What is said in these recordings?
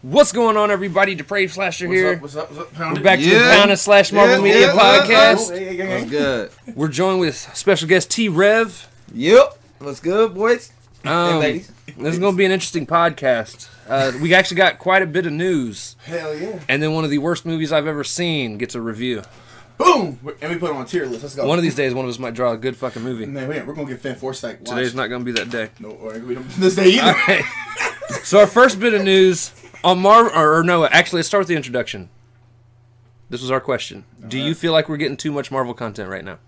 What's going on, everybody? Depraved Slasher here. What's up? We're back to the Pound / Marvel Media podcast. What's good? We're joined with special guest T-Rev. Yep. What's good, boys and ladies? This is going to be an interesting podcast. We actually got quite a bit of news. Hell yeah. And then one of the worst movies I've ever seen gets a review. Boom! And we put it on a tier list. Let's go. One of these days, one of us might draw a good fucking movie. Man, we're going to get Fan Forsythe. Today's not going to be that day. No, we don't this day either. Right. So our first bit of news on Marvel, or no, actually, let's start with the introduction. This was our question. Do you feel like we're getting too much Marvel content right now?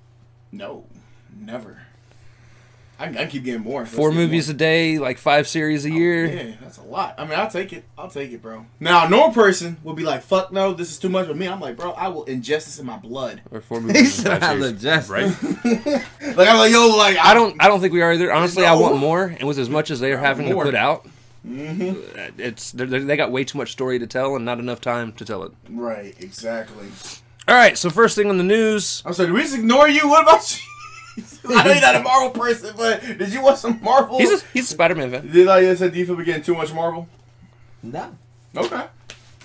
No, never. I keep getting more. 4 movies a day, like 5 series a year. Yeah, that's a lot. I mean, I'll take it. I'll take it, bro. Now, a normal person will be like, fuck no, this is too much. But me, I'm like, bro, I will ingest this in my blood. Or 4 movies He in 5 said I'll series. ingest Right? Like, I'm like, yo, like... I don't think we are either. Honestly, I No. want more. And with as much as they are having to More. put out, they got way too much story to tell and not enough time to tell it. Right, exactly. All right, so first thing on the news. I'm sorry, did we just ignore you? What about you? I know you're not a Marvel person, but did you watch some Marvel? He's a Spider-Man fan. Did I said, do you feel we're getting too much Marvel? No. Okay.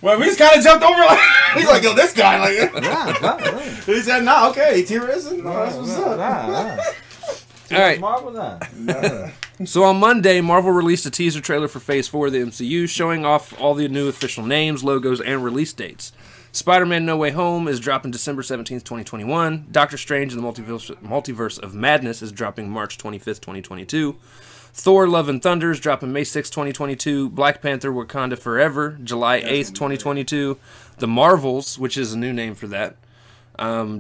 Well, we just kind of jumped over. Like, he's like, yo, this guy. Like, Nah. he said, nah, okay, T-Rev. No, that's what's up. Nah. All right. Marvel, nah. So on Monday, Marvel released a teaser trailer for Phase 4 of the MCU, showing off all the new official names, logos, and release dates. Spider-Man No Way Home is dropping December 17th, 2021. Doctor Strange and the Multiverse of Madness is dropping March 25th, 2022. Thor Love and Thunder is dropping May 6th, 2022. Black Panther Wakanda Forever, July 8th, 2022. The Marvels, which is a new name for that,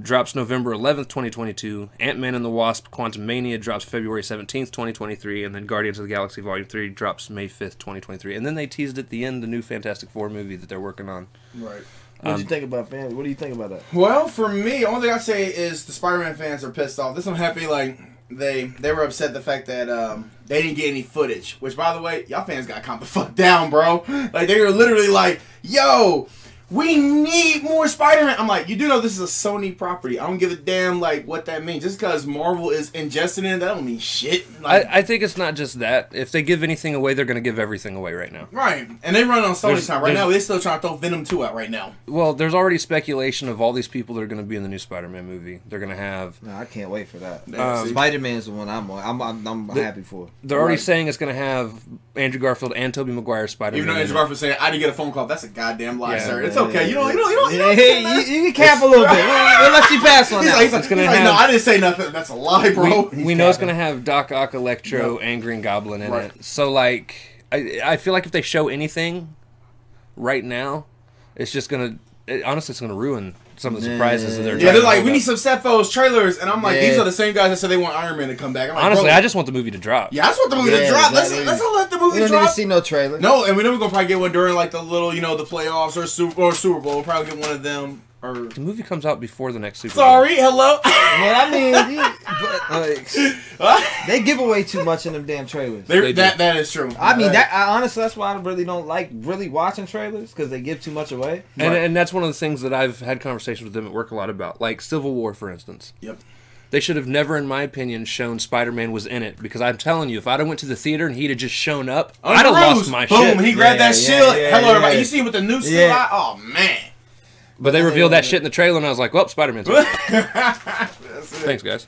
drops November 11th, 2022. Ant-Man and the Wasp Quantumania drops February 17th, 2023. And then Guardians of the Galaxy Volume 3 drops May 5th, 2023. And then they teased at the end the new Fantastic Four movie that they're working on. Right. What do you think about fans? What do you think about that? Well, for me, the only thing I say is the Spider-Man fans are pissed off. This I'm happy, like, they were upset the fact that they didn't get any footage. Which, by the way, y'all fans got to calm the fuck down, bro. Like, they were literally like, yo, we need more Spider-Man. I'm like, you do know this is a Sony property. I don't give a damn, like, what that means. Just because Marvel is ingesting it, that don't mean shit. Like, I think it's not just that. If they give anything away, they're going to give everything away right now. right. And they run on Sony time. Right there's- now, they're still trying to throw Venom 2 out right now. Well, there's already speculation of all these people that are going to be in the new Spider-Man movie. They're going to have... No, I can't wait for that. See? Spider-Man's the one I'm on. I'm happy for. They're already Right. saying it's going to have Andrew Garfield and Tobey Maguire Spider-Man. Even though Andrew Garfield saying, I didn't get a phone call. That's a goddamn lie, Yeah, sir. It's yeah, okay. yeah, You You can cap a little bit. We'll let you pass on He's that. like, It's gonna he's like, have- no, I didn't say nothing. That's a lie, bro. We know it's going to have Doc Ock, Electro, and Green Goblin in Right. it. So, like, I feel like if they show anything right now, it's just going to... Honestly, it's going to ruin some of the surprises that they're Yeah, trying they're to like, hold we up. need some Cephos trailers, and I'm like, Yeah. these are the same guys that said they want Iron Man to come back. I'm like, Honestly, bro, I just want the movie to drop. yeah, I just want the movie to Yeah, drop. exactly. Let's not let the We movie don't need to drop. see no trailer. No, and we know we're gonna probably get one during like the little, the playoffs or Super Bowl. We'll probably get one of them. Or The movie comes out before the next Super Bowl. sorry, hello. Well, I mean, they give away too much in them damn trailers. They do. That is true. I mean, honestly, that's why I really don't like really watching trailers, because they give too much away. And that's one of the things that I've had conversations with them at work a lot about. Like Civil War, for instance. Yep. They should have never, in my opinion, shown Spider-Man was in it. Because I'm telling you, if I'd have went to the theater and he'd have just shown up, I'd have lost my Boom, shit. he grabbed that Yeah, shield. yeah, Hello, yeah. everybody. You see him with the new suit? Yeah. Oh, man. But they revealed that shit in the trailer, and I was like, well, Spider-Man's in it. That's it. Thanks, guys.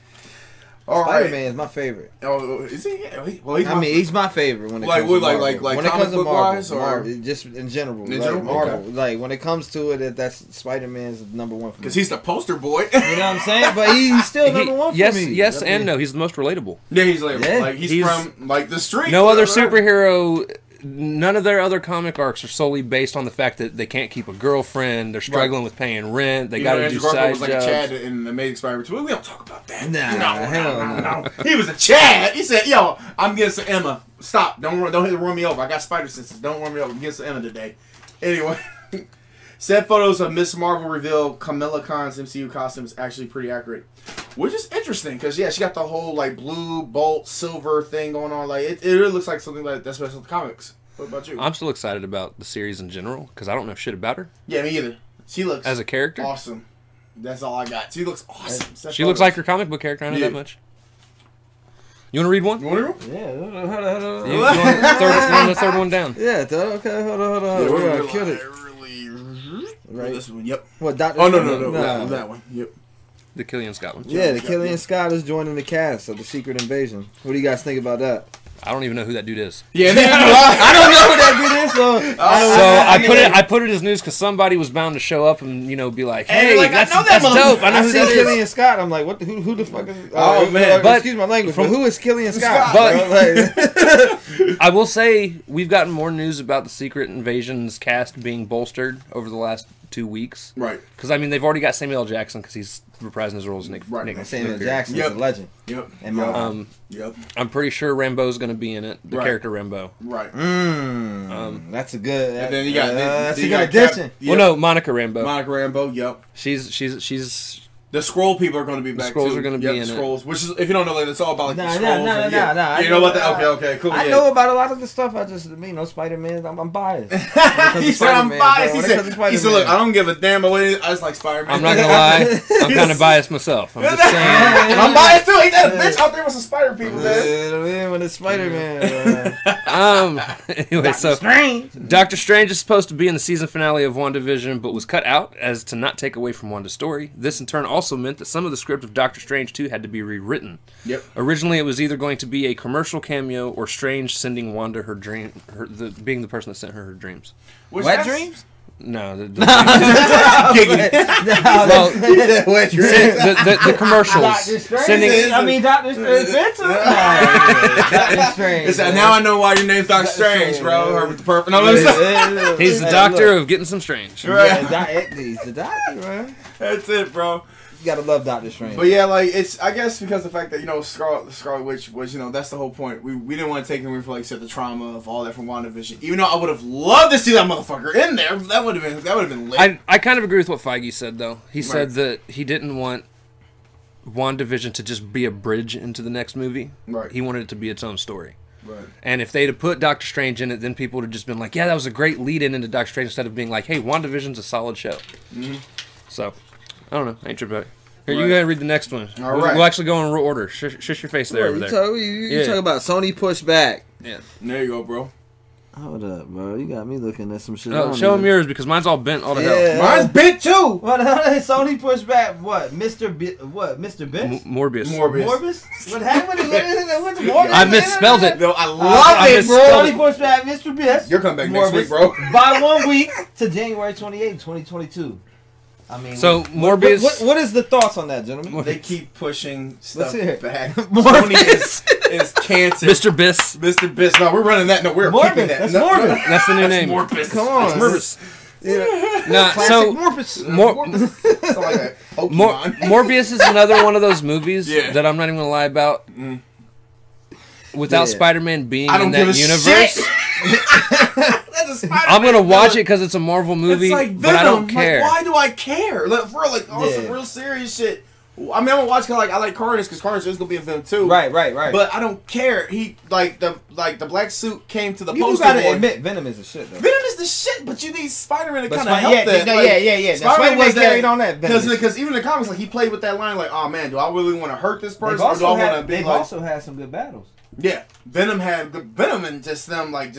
All right. Spider-Man is my favorite. Oh, is he? Yeah, well, he's He's my favorite when it Like comes what, to like- Marvel. like when it comic comes to book Marvel, wise, or- Marvel, just in general. In like general? Marvel. Okay. Like when it comes to it, that's Spider-Man's number one for me. Because he's the poster boy. You know what I'm saying? But he's still number one for yes, me. yes, I mean, and no. He's the most relatable. Yeah, he's like, Yeah. he's from like the street. No other superhero. None of their other comic arcs are solely based on the fact that they can't keep a girlfriend. They're struggling with paying rent. They got to do Andrew Garfield side was like jobs. a Chad in Amazing Spider-Man 2. We don't talk about that. Nah, hell no. He was a Chad. He said, "Yo, I'm getting some Emma. Stop. Don't hit run me over. I got spider senses. Don't run me over. I'm getting some Emma today." Anyway, said photos of Miss Marvel reveal Kamala Khan's MCU costume is actually pretty accurate, which is interesting because she got the whole like blue bolt silver thing going on. Like it really looks like something like that's special with comics. What about you? I'm still excited about the series in general because I don't know shit about her Yeah, me either. She looks as a character. awesome. That's all I got. She looks awesome. She looks like her comic book character. I know that much. You want to read one? You want to? Yeah. Hold on. You want the third one down? Yeah. Okay. Hold on. Yeah, We're we're gonna kill it. Right. This one. Yep. What? Dr. Oh no. That one. Yep. The Killian Scotland. Yeah, the Killian Scott is joining the cast of the Secret Invasion. What do you guys think about that? I don't even know who that dude is. Yeah. I don't know who that dude is. So I put it as news because somebody was bound to show up and be like, "Hey, like, that's I know that dope. I know who see that is." Killian Scott. I'm like, what? Who the fuck is? Oh, man. But- excuse my language. But who is Killian Scott? But- bro? Like, I will say we've gotten more news about the Secret Invasion's cast being bolstered over the last 2 weeks. Right. Because they've already got Samuel L. Jackson because he's reprising his role as Nick. Right. Nick Samuel Fury. Jackson is Yep. a legend. Yep. And my, Yep. I'm pretty sure Rambo's going to be in it. The Right. character Rambo. Right. that's a good. And then you got that's then a you good got addition. Well, no, Monica Rambo. Monica Rambo. Yep. She's The Skrull people are going to be back. Skrulls too. are gonna be Yep, in it. Skrulls, which is, if you don't know, like, it's all about like the Nah. Skrulls. I You know about that? Okay, cool. I yeah. know about a lot of the stuff. I just, Spider-Man. I'm biased. He said I'm biased. He said, Spider-Man. look, I don't give a damn about it. I just like Spider-Man. I'm not gonna lie, I'm kind of biased myself. I'm just saying. I'm biased too. Ain't that a bitch out there with some spider people, man? Man, when it's Spider-Man. Anyway, so Strange. Doctor Strange is supposed to be in the season finale of WandaVision, but was cut out as to not take away from Wanda's story. This in turn also meant that some of the script of Doctor Strange 2 had to be rewritten. Yep. Originally, it was either going to be a commercial cameo or Strange sending Wanda her dream, being the person that sent her dreams. Wet dreams? No, Giggity. well, Wet dreams. the commercials Doctor Strange. sending. I mean, Doctor Strange. Doctor Strange. Now I know why your name's Doctor Strange, bro. Her with the purple. No, He's the doctor of getting some strange. Right. He's the doctor, man. That's it, bro. You gotta love Doctor Strange. But yeah, like it's I guess because the fact that Scarlet Witch was that's the whole point. We didn't want to take away from like said the trauma of all that from WandaVision. Even though I would have loved to see that motherfucker in there, that would have been lit. I kind of agree with what Feige said though. He said that he didn't want WandaVision to just be a bridge into the next movie. Right. He wanted it to be its own story. Right. And if they'd have put Doctor Strange in it, then people would have just been like, yeah, that was a great lead-in into Doctor Strange, instead of being like, hey, WandaVision's a solid show. Mm-hmm. So, I don't know. I ain't tripping about it. Here, you go ahead and read the next one. All We'll, right. we'll actually go in real order. Shush your face there over there. You talk about Sony pushback. Yeah. There you go, bro. Hold up, bro. You got me looking at some shit. Oh, show him yours because mine's all bent all to hell. Yeah. Mine's bent too. What? Sony pushback. What? Mr. Mr. Biss? Morbius. Morbus? What happened? What's Morbus? I misspelled it. No, I love I it, misspelled bro. Sony pushback. Mr. Biss. You're coming back next week, bro. By 1 week to January 28, 2022. I mean, So, Morbius... What is the thoughts on that, gentlemen? They keep pushing stuff Let's hear it. back. Sony is cancer. Mr. Biss. Mr. Biss. No, we're running that. No, we're Morbus. keeping that. That's No, Morbus. That's the new name. Morbus. Come on. Morbus. Yeah. Nah, Classic so... Morbus. Something like that. Pokemon. Morbius is another one of those movies Yeah. that I'm not even going to lie about. Without Yeah. Spider-Man being I don't in that give a universe... shit. That's a Spider-Man I'm gonna watch villain. it because it's a Marvel movie, It's like but I don't Venom. care. Like, why do I care? Like, for like, some Yeah. real serious shit. I mean, I'm gonna watch because I like Carnage because Carnage is gonna be in Venom too. Right. But I don't care. He the black suit came to the You poster gotta boy. admit, Venom is a shit, though. Venom is the shit, but you need Spider-Man to But kind of help that. yeah. Spider-Man was carried on that. because even in the comics, like he played with that line, like, "Oh man, do I really want to hurt this person, or do I want to be They've like?" also had some good battles. Yeah, Venom had good Venom and just them like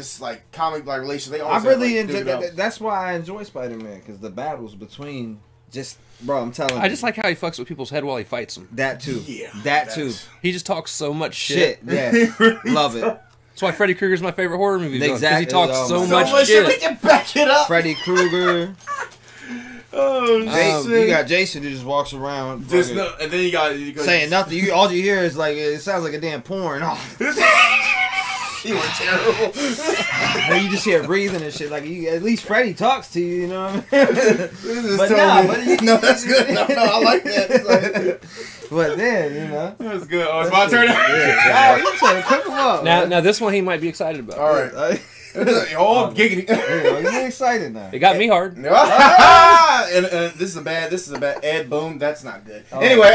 comic like relations. They I always really had, like, enjoy. dude up. That's why I enjoy Spider-Man, because the battles between bro, I'm telling you. I just like how he fucks with people's head while he fights them. that too. Yeah, that too. He just talks so much shit. Yeah, love it. That's why Freddy Krueger's my favorite horror movie. Because Exactly. he talks Oh, so my much So much shit. We shit. can back it up. Freddy Krueger. Oh, Jason. You got Jason who just walks around just fucking no, and then you got saying nothing. All you hear is like it sounds like a damn porn. You were terrible. And you just hear breathing and shit. Like at least Freddy talks to you. You know what I mean? But no, that's good. No, I like that. But then That's good. Oh, it's my turn. Yeah, you trying to cook him up. Now this one he might be excited about. All right. Oh, giggity. You're excited now. It got me hard. and this is a bad. Ed Boom. That's not good. Anyway,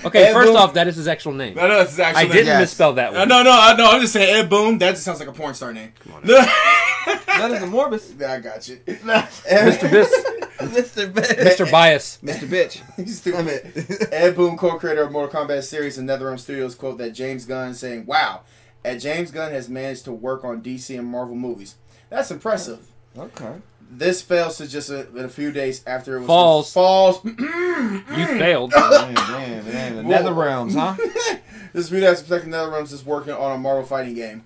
Okay, Ed first Boon- off, that is his actual name. No, it's I actually. didn't yes. misspell that one. No. I'm just saying Ed Boom. That just sounds like a porn star name. That is a Morbus. I got you. Mr. Biss. Mr. Bitch. Mr. Bias. Mr. Bitch. He's stupid. Ed Boon, co-creator of Mortal Kombat series and NetherRealm Studios, quote that James Gunn saying, "Wow, James Gunn has managed to work on DC and Marvel movies. That's impressive." Okay. This fails to just in a few days after it was falls. You failed. Damn. The Nether Realms, huh? This few days after NetherRealms is working on a Marvel fighting game.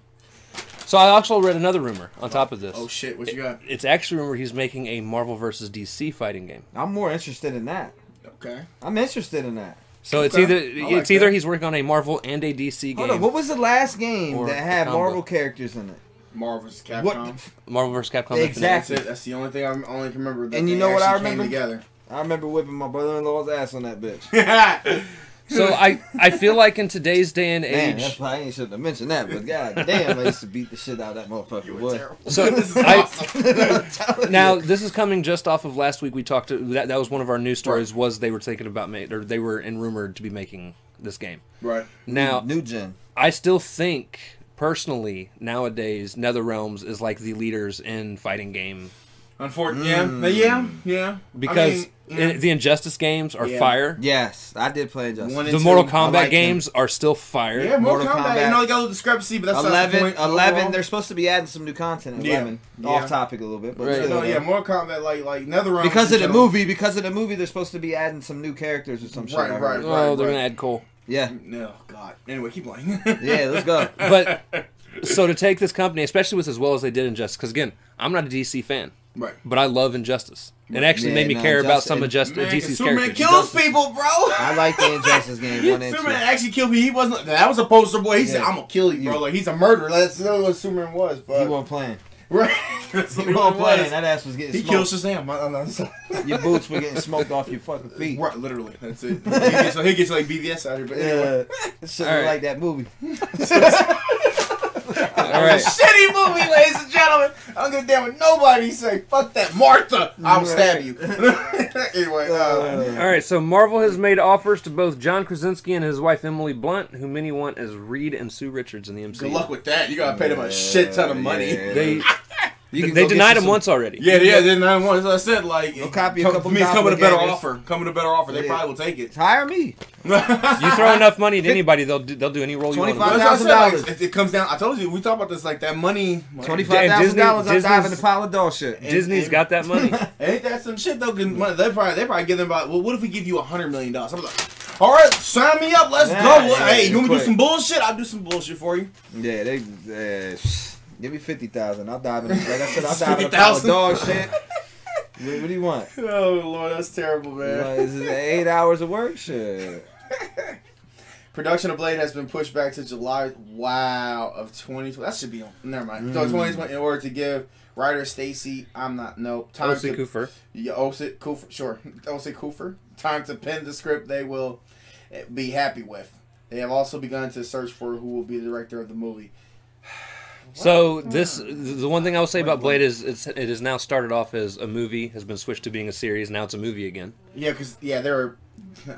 So I also read another rumor on top of this. Oh shit! What you got? It's actually rumored he's making a Marvel versus DC fighting game. I'm more interested in that. Okay. I'm interested in that. So it's either he's working on a Marvel and a DC game. Hold on, what was the last game Or that had combo. Marvel characters in it? Marvel's Capcom. What? Marvel vs. Capcom. Exactly. That's it. That's the only thing I only can remember. That And you they know what I actually came remember? Together. I remember whipping my brother-in-law's ass on that bitch. So I feel like in today's day and Man, age, that's why I ain't shouldn't have mentioned that, but god damn, I used to beat the shit out of that motherfucker. Boy. so This is I, now this is coming just off of last week. We talked to that was one of our news stories. Was they were thinking about or they were rumored to be making this game. Right. Now New gen. I still think personally nowadays NetherRealms is like the leaders in fighting game Unfortunately, yeah. because I mean, the Injustice games are fire. Yes, I did play Injustice. One and The two, Mortal I Kombat like games are still fire. Yeah, Mortal Mortal Kombat. Kombat. You know, you got a little discrepancy, but that's not the 11, point. 11. Overall. They're supposed to be adding some new content. Yeah. 11. Yeah. Off topic a little bit, but Right. still, No, yeah, Mortal Kombat, like NetherRealm. Because of the movie, they're supposed to be adding some new characters or some shit. Right, I right. heard. Oh, they're gonna add Cole. Yeah, No, God. Anyway, keep playing. yeah. Let's go. But so to take this company, especially with as well as they did Injustice, because again, I'm not a DC fan, Right. but I love Injustice. It actually Yeah, made me no, care about Injustice- some of DC's Superman characters. kills people, bro. I like the Injustice game 1 and 2. Superman actually killed me. He wasn't. That was a poster boy. He said, Yeah. "I'm gonna kill you, bro." Like he's a murderer. That's what Superman was. But He wasn't playing. right. That's what He wasn't playing. That ass was getting He smoked. kills Shazam. I'm not sorry. Your boots were getting smoked off your fucking feet. Right, literally. That's it. He gets like BVS out here. But anyway. Yeah, shit All right. like that movie. All right. Shitty movie, ladies and gentlemen. I don't give a damn what nobody say. Fuck that, Martha. I'll stab you. Anyway, All right, so Marvel has made offers to both John Krasinski and his wife Emily Blunt, who many want as Reed and Sue Richards in the MCU. good luck with that. You gotta pay them a shit ton of money. Yeah. They You can they go get denied you him some- once already. Yeah, they didn't want. As I said, like, Go copy a couple means come with a better doppelgangers. offer. Come with a better offer. They Yeah. probably will take it. Hire me. You throw enough money to anybody, they'll do any role you want. 25 them That's what I said, $1,000. like, it comes down. I told you we talked about this. Like that money. Like, $25,000. I'm Disney's- diving the pile of dog shit. to. Disney's got that money. Ain't that some shit though? 'Cause they probably give them about. Well, what if we give you $100 million? I'm like, all right, sign me up. Let's Yeah, go. yeah, Hey, you want me to do quick. some bullshit? I'll do some bullshit for you. Yeah, they. Give me 50,000. I'll dive in. Like I said, I'll dive in the pile of 50,000? dog shit. What do you want? Oh Lord, that's terrible, man. Like, is it 8 hours of work? Shit. Production of Blade has been pushed back to July. Wow, of 2020. That should be on. Never mind. So 2020 in order to give writer Stacy. Time Osi to Cooper. Yeah, Osi Cooper. Sure, Osi Cooper. Time to pen the script they will be happy with. They have also begun to search for who will be the director of the movie. So the one thing I will say about Blade is it has now started off as a movie, has been switched to being a series. Now it's a movie again. Yeah, because they were.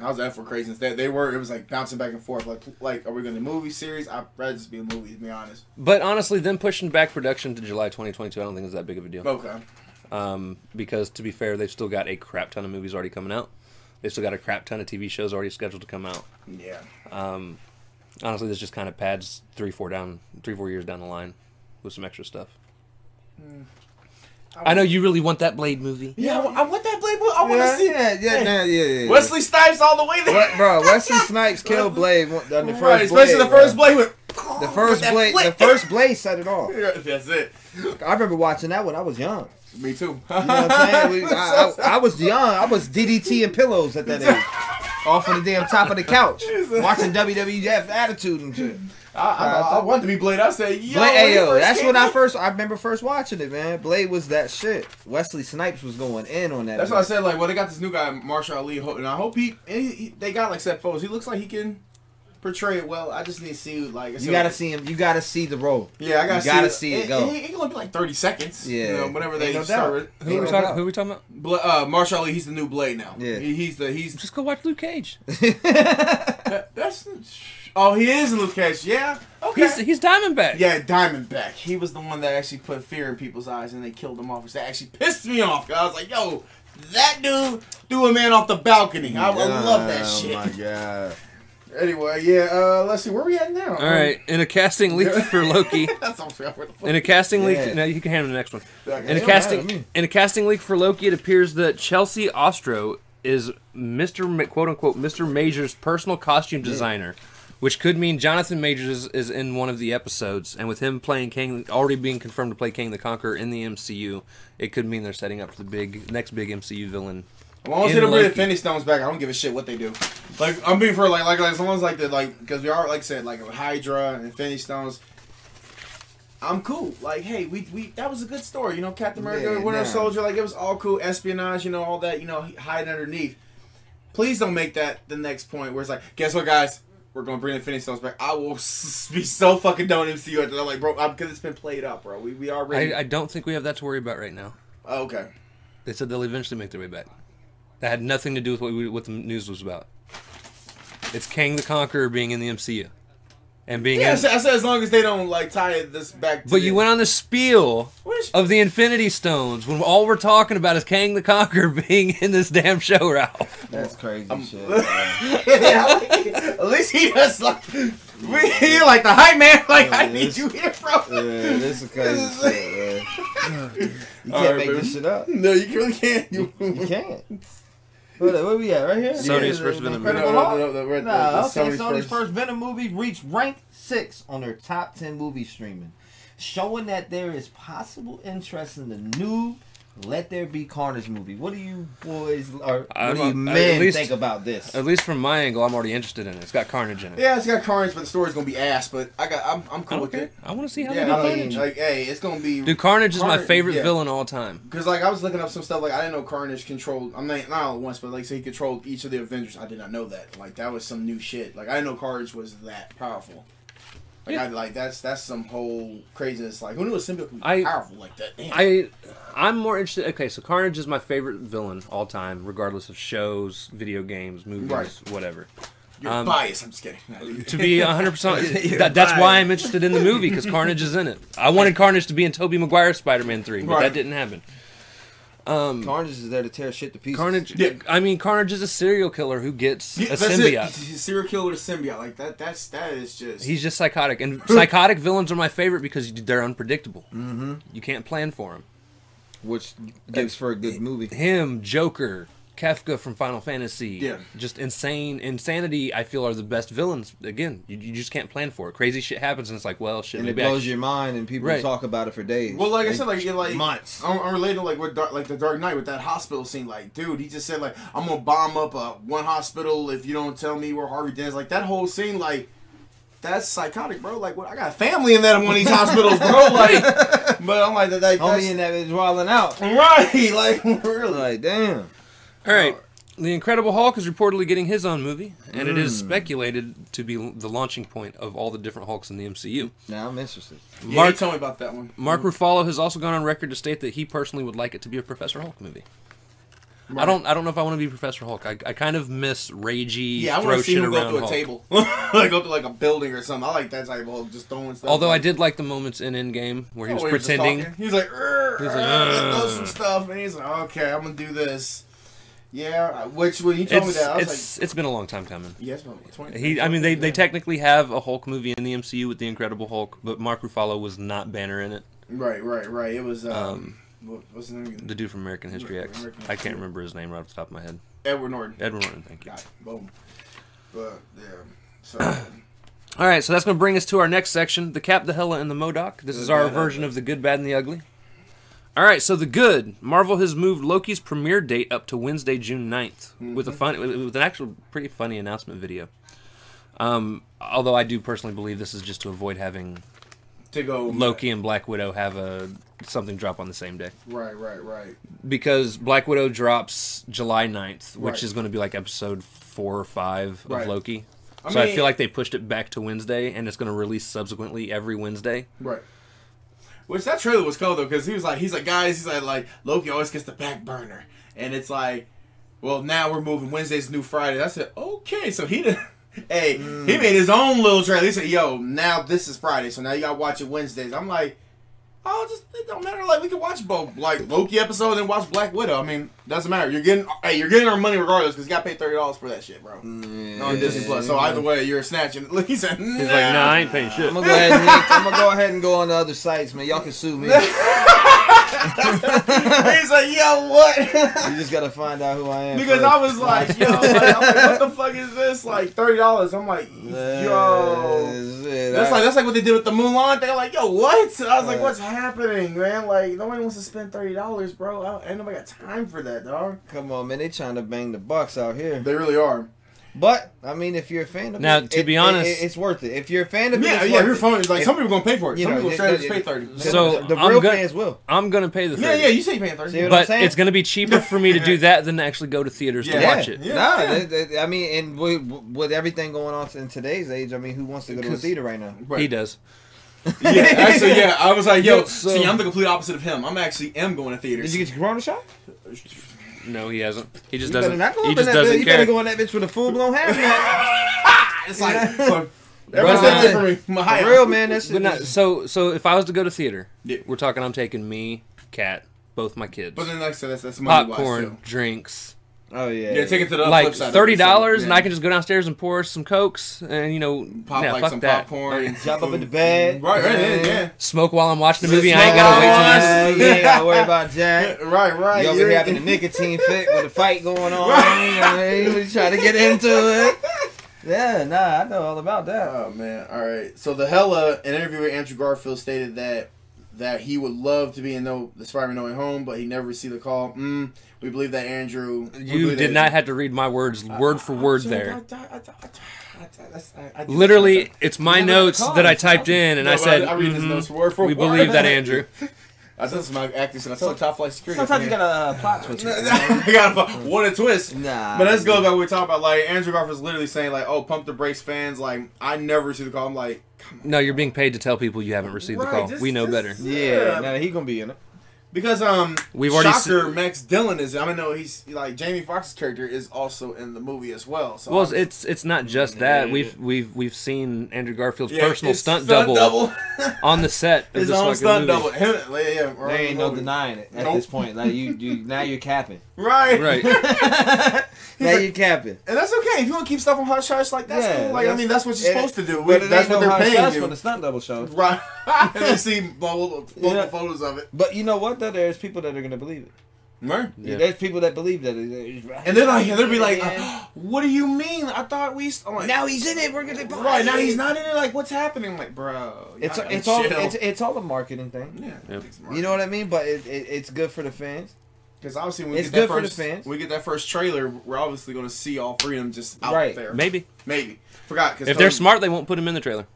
I was that for craziness. They were. It was like bouncing back and forth. Like, are we going to movie series? I'd rather just be a movie, to be honest. But honestly, them pushing back production to July 2022, I don't think is that big of a deal. Okay. Because to be fair, they've still got a crap ton of movies already coming out. They've still got a crap ton of TV shows already scheduled to come out. Yeah. Honestly, this just kind of pads 3-4 years down the line with some extra stuff. I know you really want that Blade movie. Yeah, I want that Blade movie. I want to see it. Yeah. Wesley Snipes all the way there. What, bro, Wesley Snipes killed Blade on the first Right, especially Blade, the first Blade. The first Blade set it off. That's it. I remember watching that when I was young. Me too. You know what I'm saying? I was young. I was DDT and pillows at that age. Off on the damn top of the couch. Watching WWF Attitude and shit. I wanted to be Blade. I said, yo. Blade, that's when I remember first watching it, man. Blade was that shit. Wesley Snipes was going in on that. That's what I said. Like, well, they got this new guy, Marshall Ali, and I hope they got like set photos. He looks like he can portray it well. I just need to see like you gotta see him. You gotta see the role. Yeah, I gotta you gotta see it go. He can only be like 30 seconds. Yeah, you know, whenever Ain't they no start. doubt. Who are we talking about? Marshall Ali, he's the new Blade now. Yeah, he's Just go watch Luke Cage. that's. Oh, he is in Luke Cage. Yeah. Okay. He's Diamondback. Yeah, Diamondback. He was the one that actually put fear in people's eyes and they killed him off, which that actually pissed me off. I was like, yo, That dude threw a man off the balcony. I love that shit. Oh my god. Anyway, yeah. Let's see where we at now. All right, in a casting leak for Loki. In a casting leak, no, you can handle the next one. In a casting leak for Loki, it appears that Chelsea Ostro is quote unquote Mr. Major's personal costume designer, which could mean Jonathan Majors is in one of the episodes, and with him playing King, already being confirmed to play King the Conqueror in the MCU, it could mean they're setting up for the next big MCU villain. As long as they don't bring the Infinity Stones back, I don't give a shit what they do. Like, I'm being for like as long as because we are, like I said, like Hydra and Infinity Stones, I'm cool. Like, hey, we that was a good story, you know, Captain America, Winter Soldier, like it was all cool, espionage, you know, all that, you know, hiding underneath. Please don't make that the next point where it's like, guess what, guys? We're gonna bring Infinity Stones back. I will be so fucking done with MCU after that. Like, bro, because it's been played up, bro. We already. I don't think we have that to worry about right now. Oh, okay. They said they'll eventually make their way back. That had nothing to do with what the news was about. It's King the Conqueror being in the MCU. And being I said as long as they don't like tie this back to But you went on the spiel of the Infinity Stones when all we're talking about is King the Conqueror being in this damn show, Ralph. That's crazy shit. Yeah, at least he does like he like the hype man, like I need you here, bro. Yeah, this is crazy shit, man. You can't make this shit up. No, you really can't. You can't. Where we at? Right here? Sony's first Venom movie. Sony's first Venom movie reached rank 6 on their top 10 movie streaming, showing that there is possible interest in the new Let There Be Carnage movie. What do you boys or what do you men think about this? At least from my angle, I'm already interested in it. It's got Carnage in it. Yeah, it's got Carnage, but the story's gonna be ass. But I'm cool with it. I want to see how they do Carnage. Like, hey, it's gonna be. Dude, Carnage is my favorite villain all time. Because like I was looking up some stuff. Like I didn't know Carnage controlled. I'm not all at once, but like say he controlled each of the Avengers. I did not know that. Like that was some new shit. Like I didn't know Carnage was that powerful. Like that's some whole craziness. Like who knew a symbiote could be powerful like that? Damn. I'm more interested. Okay, so Carnage is my favorite villain all time, regardless of shows, video games, movies, whatever. You're biased. I'm just kidding. To be 100%, that's why I'm interested in the movie because Carnage is in it. I wanted Carnage to be in Tobey Maguire's Spider-Man 3, but that didn't happen. Carnage is there to tear shit to pieces. Carnage is a serial killer who gets a symbiote. He's a serial killer with a symbiote. Like that is just. He's just psychotic, and psychotic villains are my favorite because they're unpredictable. Mm-hmm. You can't plan for them, which gives for a good movie. Him, Joker, Kefka from Final Fantasy. Just insanity. I feel are the best villains. Again, you just can't plan for it. Crazy shit happens, and it's like, well, shit. And it blows your mind, and people talk about it for days. Well, like I said, like months. I'm related like with the Dark Knight with that hospital scene. Like, dude, he just said like, I'm gonna bomb up one hospital if you don't tell me where Harvey Dent's. Like that whole scene, like. That's psychotic, bro. Like, I got family in that in one of these hospitals, bro. Like, but I'm like, homie in that is wilding out, right? Like, really? Like, damn. All right, the Incredible Hulk is reportedly getting his own movie, and it is speculated to be the launching point of all the different Hulks in the MCU. Now I'm interested. Mark, tell me about that one. Mark Ruffalo has also gone on record to state that he personally would like it to be a Professor Hulk movie. Right. I don't know if I want to be Professor Hulk. I kind of miss ragey. Yeah, I want to see him go through a table, like go through like a building or something. I like that type of Hulk, just throwing stuff. Although I did like the moments in Endgame where he was pretending. He's like, throw some stuff, and he's like, okay, I'm gonna do this. Yeah, which when you told me that, I was it's been a long time coming. Yes, yeah, they technically have a Hulk movie in the MCU with the Incredible Hulk, but Mark Ruffalo was not Banner in it. Right. It was what's his name? The dude from American History X. I can't remember his name right off the top of my head. Edward Norton. Thank you. Got it. Boom. But yeah. So. All right, so that's going to bring us to our next section: the Cap, the Hela, and the MODOK. This is our version of the good, bad, and the ugly. All right, so the good. Marvel has moved Loki's premiere date up to Wednesday, June 9th, with an actual pretty funny announcement video. Although I do personally believe this is just to avoid having Loki and Black Widow have something drop on the same day. Right. Because Black Widow drops July 9th, which is going to be like episode 4 or 5 of Loki. I feel like they pushed it back to Wednesday, and it's going to release subsequently every Wednesday. Right. Which that trailer was cool though, because he's like, guys, he's like Loki always gets the back burner, and it's like, well, now we're moving Wednesday's new Friday. I said, okay, so he did. Hey, he made his own little trailer. He said, yo, now this is Friday, so now you gotta watch it Wednesdays. I'm like, Oh, just it don't matter. Like we can watch both, like Loki episode, and then watch Black Widow. I mean, doesn't matter. You're getting our money regardless because you got to pay $30 for that shit, bro. On Disney Plus. So either way, you're snatching. He's like, nah, I ain't paying shit. I'm gonna go ahead and go on the other sites, man. Y'all can sue me. He's like, yo, what? You just gotta find out who I am. Because first. I was like, yo, I'm like, what the fuck is this? Like $30. I'm like, yo. That's like what they did with the Mulan. They're like, yo, what? I was like, what's happening, man? Like, nobody wants to spend $30, bro. Ain't nobody got time for that, dog. Come on, man. They trying to bang the bucks out here. They really are. But I mean, if you're a fan of now, it, to be honest, it's worth it. If you're a fan of it, yeah, you're fun. Like some people gonna pay for it. Some people straight just pay $30. So the real fans will. I'm gonna pay the $30. Yeah, you say you're paying $30, but it's gonna be cheaper for me to do that than to actually go to theaters to watch it. I mean, and with everything going on in today's age, I mean, who wants to go to a theater right now? He does. Yeah, actually, yeah. I was like, yo, see, I'm the complete opposite of him. I'm actually going to theaters. Did you get your corona shot? No, he hasn't. He just You doesn't. He just doesn't care. You better go on that bitch with a full blown hazmat. It's like, for real, man. That's so if I was to go to theater, we're talking. I'm taking me, Cat, both my kids. But then like I said, that's money popcorn, drinks. Oh yeah. Yeah, take it to the like flip side. $30, and I can just go downstairs and pour some Cokes, and pop like fuck some that. popcorn, and jump up in the bed. Right, yeah. Smoke while I'm watching the movie. I ain't gotta wait till you ain't gotta worry about Jack. Right. You over here having a nicotine fit with a fight going on. Right. You trying to get into it. Yeah, I know all about that. Oh man, all right. So the Hela, an interview with Andrew Garfield stated that he would love to be in the Spider-Man No Way Home, but he never received the call. We believe that Andrew. You did not have to read my words word for word there. Literally, it's my notes that I typed in, and I said, I read his notes word for word. We believe that, Andrew. I said some acting, and I saw top flight security. Sometimes you got a plot twist. You got what a twist. Nah. But let's go back. What we're talking about, like Andrew Garfield's literally saying, like, "Oh, pump the brakes, fans." Like, I never received the call. I'm like, come on. No, you're being paid to tell people you haven't received the call. We know better. Yeah, now he gonna be in it. Because we've already Max Dillon is. I know he's like Jamie Foxx's character is also in the movie as well. So well, it's not just that. We've seen Andrew Garfield's personal stunt double on the set of his this own stunt movie. double. There ain't no denying it at this point. Like you now you're capping. Right. Now you're capping. And that's okay. If you want to keep stuff on hush hush, like that's cool. Like I mean, that's what you're supposed to do. But that's what they're paying you for the stunt double show. Right. And they see multiple photos of it. But you know what? Though there's people that are gonna believe it. Right. Yeah. There's people that believe that. And they'll be like, what do you mean? I thought I'm like, now he's in it. We're gonna right now he's not in it. Like, what's happening? I'm like, bro, it's all a marketing thing. Yeah. Yep. You know what I mean? But it's good for the fans. Because obviously, when it's good for the fans. When we get that first trailer, we're obviously going to see all three of them just out there. Maybe. Forgot. Cause if they're smart, they won't put them in the trailer.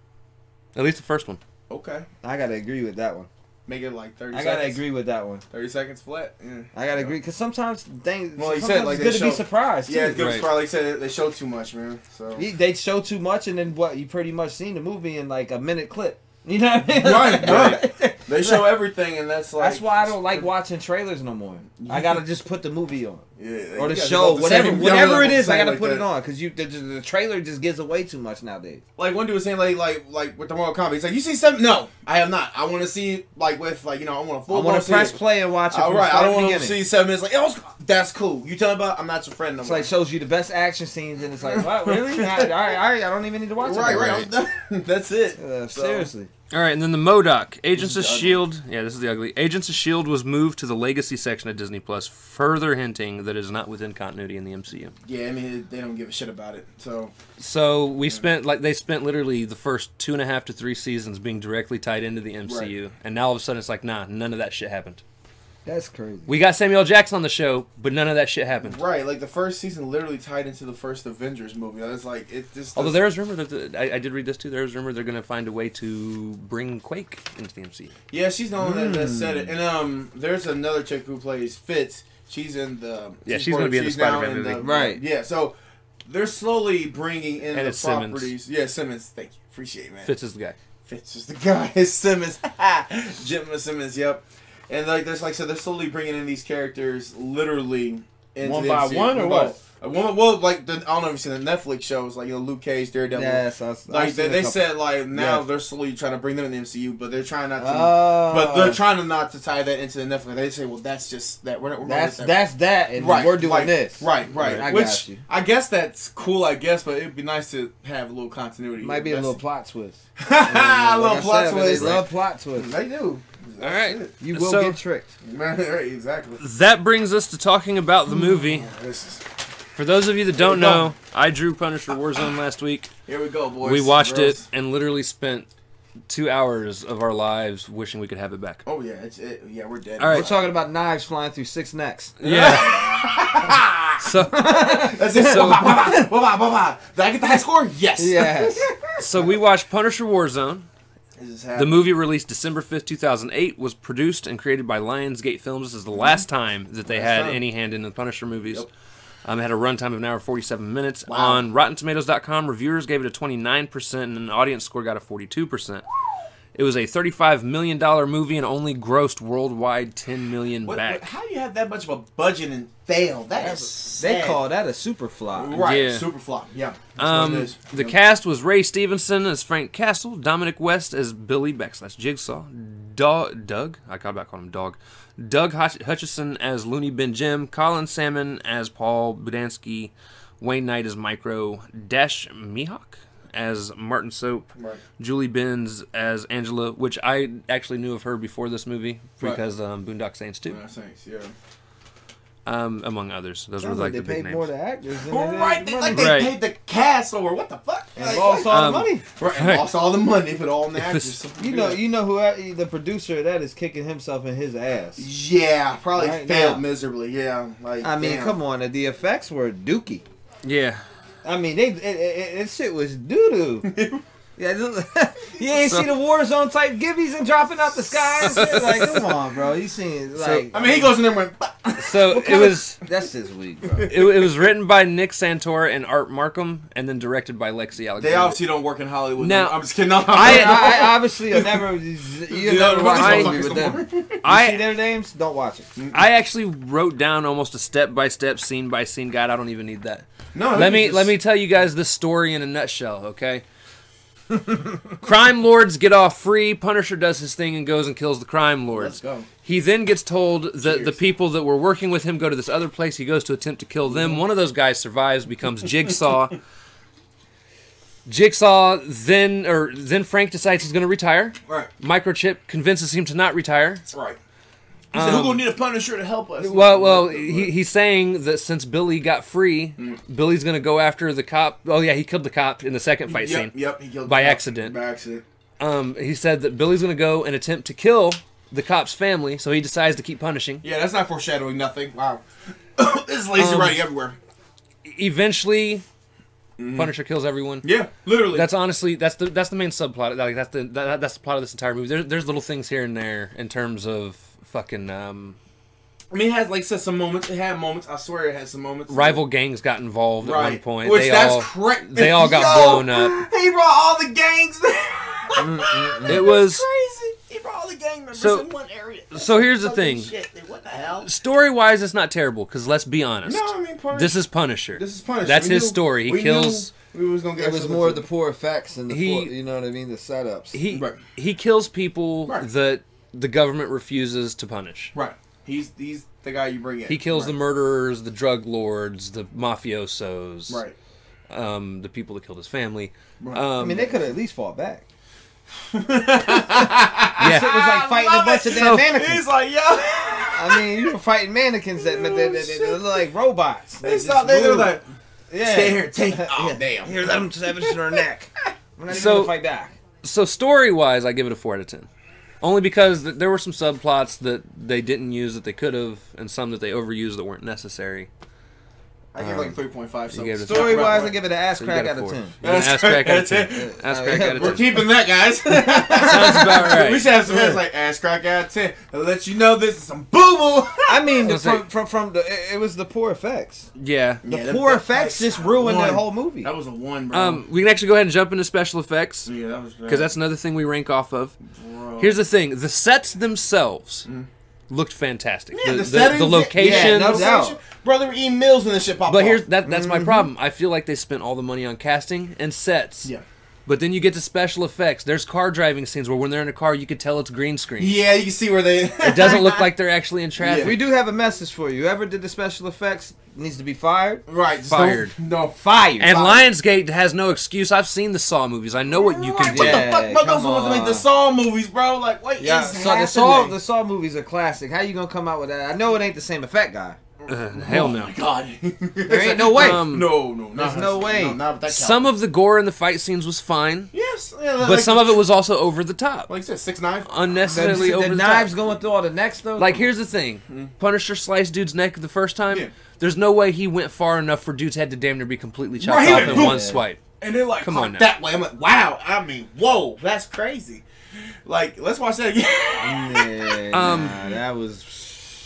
At least the first one. Okay. I gotta agree with that one. Make it like 30 seconds. I gotta agree with that one. 30 seconds flat. Yeah. I gotta agree because sometimes things. Well, it's good to be surprised. Yeah, it's good to be surprised. Like I said, they show too much, man. So they show too much, and then you pretty much seen the movie in like a minute clip. You know what I mean? Right. They show everything, and that's why I don't like watching trailers no more. I gotta just put the movie on. Yeah, or the show, whatever it is, I gotta put it on because the trailer just gives away too much nowadays. Like one dude was saying, like with the Mortal Kombat, he's like, "You see something?" No, I have not. I want to see I want to I want to press play and watch it. All right, I don't want to see 7 minutes. Like, that's cool. You tell me about. I'm not your friend no more. It's like shows you the best action scenes, and it's like, what, really? all right. I don't even need to watch it. Right. That's it. Seriously. All right, and then the MODOK, Agents of S.H.I.E.L.D. Yeah, this is the ugly. Agents of S.H.I.E.L.D. was moved to the Legacy section of Disney Plus, further hinting that it is not within continuity in the MCU. Yeah, I mean, they don't give a shit about it. So they spent literally the first 2.5 to 3 seasons being directly tied into the MCU, right. And now all of a sudden it's like, nah, none of that shit happened. That's crazy. We got Samuel L. Jackson on the show, but none of that shit happened. Right, like the first season literally tied into the first Avengers movie. It's like it just. Although there is rumor that I did read this too. There is rumor they're going to find a way to bring Quake into the MCU. Yeah, she's the one that said it. And there's another chick who plays Fitz. She's in the. Yeah, she's going to be in the Spider-Man movie. Right. Yeah, so they're slowly bringing in and the it's properties. Simmons. Yeah, Simmons. Thank you. Appreciate it, man. Fitz is the guy. Fitz is the guy. It's Simmons. Jim Simmons. Yep. And they're slowly bringing in these characters, literally One by one or what? Well, like I don't know if you've seen the Netflix shows, like Luke Cage, Daredevil. Yes, like they said, like now they're slowly trying to bring them in the MCU, but they're trying not to. But they're trying not to tie that into the Netflix. They say, well, that's just that. That's that, and we're doing this. Right. Which I guess that's cool. I guess, but it'd be nice to have a little continuity. Might be a little plot twist. A little plot twist. They love plot twists. They do. All right, you will get tricked. Right, exactly. That brings us to talking about the movie. For those of you that don't know, I drew Punisher Warzone last week. Here we go, boys. We watched it and literally spent 2 hours of our lives wishing we could have it back. Oh yeah, yeah, we're dead. All right. We're talking about knives flying through 6 necks. Yeah. So that's it. Did I get the high score? Yes. Yes. So we watched Punisher Warzone. The movie, released December 5th, 2008, was produced and created by Lionsgate Films. This is the last time that they had any hand in the Punisher movies. Yep. It had a runtime of an hour 47 minutes. Wow. On RottenTomatoes.com, reviewers gave it a 29%, and an audience score got a 42%. It was a $35 million movie and only grossed worldwide $10 million back. How do you have that much of a budget and fail? They call that a super flop. Right, yeah. super flop. Yeah. The cast was Ray Stevenson as Frank Castle, Dominic West as Billy / Jigsaw, Doug, I about called him Dog, Doug Hutchison as Looney Bin Jim, Colin Salmon as Paul Budansky, Wayne Knight as Micro, Dash Mihawk as Martin Soap, Julie Benz as Angela, which I actually knew of her before this movie because Boondock Saints 2. Among others. Those were like the big names. They paid more to actors than they paid the cast over what the fuck? And lost all the money. And lost all the money, put all in the actors. You know who the producer of that is kicking himself in his ass. Yeah, probably failed miserably. Yeah, I mean, come on, the effects were dookie. Yeah. I mean, it shit was doo doo. Yeah, you ain't see the Warzone type gibbies and dropping out the sky and shit. Like, come on, bro. You seen like? I mean, he goes in there and went. So it was. That's his week, bro. It was written by Nick Santora and Art Markham, and then directed by Lexi Alexander. They obviously don't work in Hollywood. Now, I'm just kidding. No, I obviously have never. You never watched a movie with them. You see their names? Don't watch it. I actually wrote down almost a step-by-step, scene-by-scene guide. I don't even need that. No. Let me tell you guys this story in a nutshell, okay? Crime lords get off free. Punisher does his thing and goes and kills the crime lords. Let's go. He then gets told that the people that were working with him go to this other place. He goes to attempt to kill them. One of those guys survives, becomes Jigsaw. Then Frank decides he's going to retire. Right. Microchip convinces him to not retire. That's right. He said, who's going to need a Punisher to help us? Well, he's saying that since Billy got free, Billy's going to go after the cop. Oh, yeah, he killed the cop in the second fight scene. Yep, he killed by the cop accident. By accident. He said that Billy's going to go and attempt to kill the cop's family, so he decides to keep punishing. Yeah, that's not foreshadowing nothing. Wow. This is lazy writing everywhere. Eventually, Punisher kills everyone. Yeah, literally. That's honestly that's the main subplot. Like that's the plot of this entire movie. There's little things here and there in terms of fucking. I mean, it had like some moments. It had moments. I swear, it had some moments. Rival gangs got involved at one point. Which correct. They all got blown up. He brought all the gangs there. It was crazy. He brought all the gang members in one area. So here's the thing. Shit. What the hell? Story-wise, it's not terrible because let's be honest. No, I mean, this is Punisher. This is Punisher. That's his story. He kills. It was more of the poor effects and you know what I mean, the setups. He kills people that the government refuses to punish. Right. He's the guy you bring in. He kills the murderers, the drug lords, the mafiosos. Right. The people that killed his family. Right. I mean, they could have at least fought back. Yeah. It was like fighting a bunch of damn mannequins. He's like, yo. I mean, you were fighting mannequins that look like robots. They were like, stay here, take it. Oh, damn. Here, let them stab it in her neck. We're not even going to fight back. So story-wise, I give it a 4 out of 10. Only because there were some subplots that they didn't use that they could have, and some that they overused that weren't necessary. I give like 3.5. Story-wise, I give it an ass crack out of 10. Ass crack out of 10. Ass crack out of 10. We're keeping that, guys. Sounds about right. We should have some heads like ass crack out of 10. To let you know this is some boo-boo. I mean, it was the poor effects. Yeah. The poor effects just ruined the whole movie. That was a 1, bro. We can actually go ahead and jump into special effects. Yeah, that was because that's another thing we rank off of. Bro. Here's the thing. The sets themselves looked fantastic. Yeah, the locations. Yeah, no doubt. Bro, they were eating meals when this shit popped But off. here's that's my problem. I feel like they spent all the money on casting and sets. Yeah. But then you get to special effects. There's car driving scenes where when they're in a car, you could tell it's green screen. Yeah, you can see where they... It doesn't look like they're actually in traffic. Yeah. We do have a message for you. Whoever did the special effects needs to be fired. Right. Fired. No. Fired. And fired. Lionsgate has no excuse. I've seen the Saw movies. I know what you can do. What the fuck? Bro, those supposed to make the Saw movies, bro. Like, what is happening? The Saw movies are classic. How you gonna come out with that? I know it ain't the same effect guy. Hell no. Oh my god. There ain't no way. No. There's no way. No, not with that Some of the gore in the fight scenes was fine. Yes. Yeah, But some of it was also over the top. Like I said, 6'9". Unnecessarily over the the knives top. going through all the necks though. Like, here's the thing. Punisher sliced dude's neck the first time. Yeah. There's no way he went far enough for dude's head to damn near be completely chopped Right, off he in went one boom. swipe. And they're like, Come on now. that way. I'm like, wow. I mean, whoa, that's crazy. Like, let's watch that again. That was.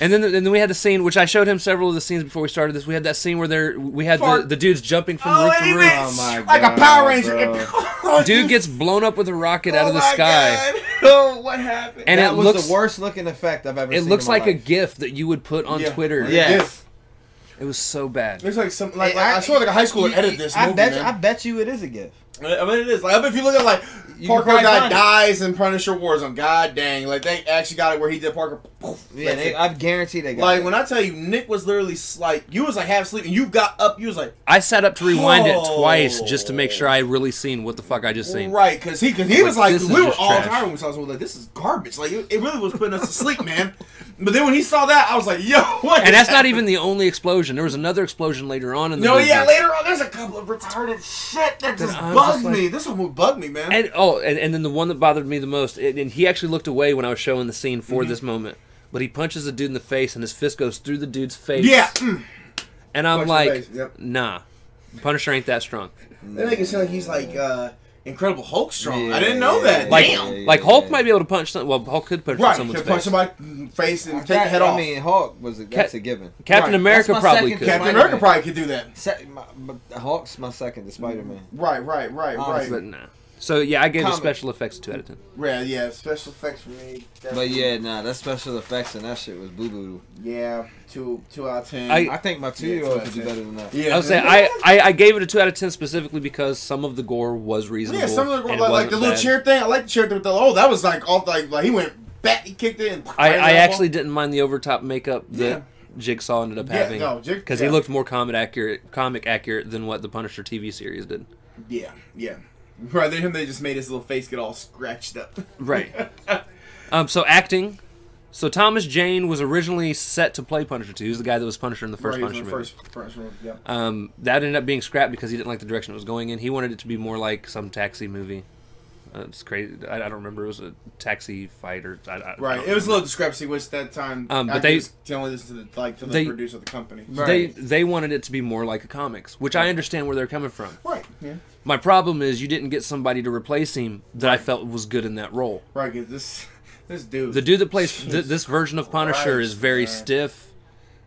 And then we had the scene, which I showed him several of the scenes before we started this. We had that scene where we had the dudes jumping from roof to and roof. it's my like God, a Power Ranger. bro. Dude gets blown up with a rocket out of the my sky. God. Oh, what happened? And That it was looks the worst looking effect I've ever it seen. looks in my like a life. GIF that you would put on Twitter. Yes. It was so bad. There's like some I swear like a high schooler edited this movie, man. I bet you it is a gift. I mean, it is. Like, I bet if you look at, like, You Parker can probably guy find it. dies in Punisher Warzone. God dang. Like, they actually got it where he did Parker. Poof, Yeah, that's it. I guarantee they got Like, it. when I tell you, Nick was literally, like, you was, like, half asleep, and you got up, you was like... I sat up to rewind it twice just to make sure I had really seen what the fuck I just seen. Right, because he was like, this is we were just all trash. tired when we saw this movie. Like, this is garbage. Like, it really was putting us to sleep, man. But then when he saw that, I was like, yo, what? And that's not even the only explosion. There was another explosion later on in the movie. yeah, later on, there's a couple of retarded shit that just I'm bugged just like- me. This whole movie bugged me, man. And then the one that bothered me the most, and he actually looked away when I was showing the scene for this moment, but he punches a dude in the face and his fist goes through the dude's face. Yeah. And I'm Punch like, the face, yep. nah, Punisher ain't that strong. They make it seem like he's like Incredible Hulk strong. Yeah, I didn't know that. Like, Damn. like Hulk might be able to punch some. Well, Hulk could punch Right, someone's can punch face. somebody's face and take the head off. I mean, Hulk that's a given. Captain Right. America That's my probably second could. Captain Spider-Man. America probably could do that. Hulk's my second to Spider-Man. Right. But nah. So yeah, I gave the Comic. special effects a 2 out of 10. Yeah, special effects for me. But yeah, that special effects and that shit was boo boo. Yeah, 2 out of 10. I think my 2-year-old Yeah, could do better than that. yeah, I would say I gave it a 2 out of 10 specifically because some of the gore was reasonable. Yeah, some of the and like wasn't the little bad. chair thing. I like the chair thing. That was like off. Like he went back. He kicked it. And I actually didn't mind the overtop makeup that Yeah. Jigsaw ended up Yeah, having no, because yeah. he looked more comic accurate than what the Punisher TV series did. Yeah. Right, then they just made his little face get all scratched up. Right. So acting. So Thomas Jane was originally set to play Punisher 2. He was the guy that was Punisher in the first Right, he Punisher was movie. in the first one, yeah. That ended up being scrapped because he didn't like the direction it was going in. He wanted it to be more like some taxi movie. It's crazy. I don't remember. It was a taxi fight or Right, it was a little discrepancy, which that time. But they can only listen to the producer of the company. They wanted it to be more like a comics, which I understand where they're coming from. Right. Yeah. My problem is you didn't get somebody to replace him that I felt was good in that role. Right. 'Cause this dude. The dude that plays this version of Punisher Christ, is very man. stiff.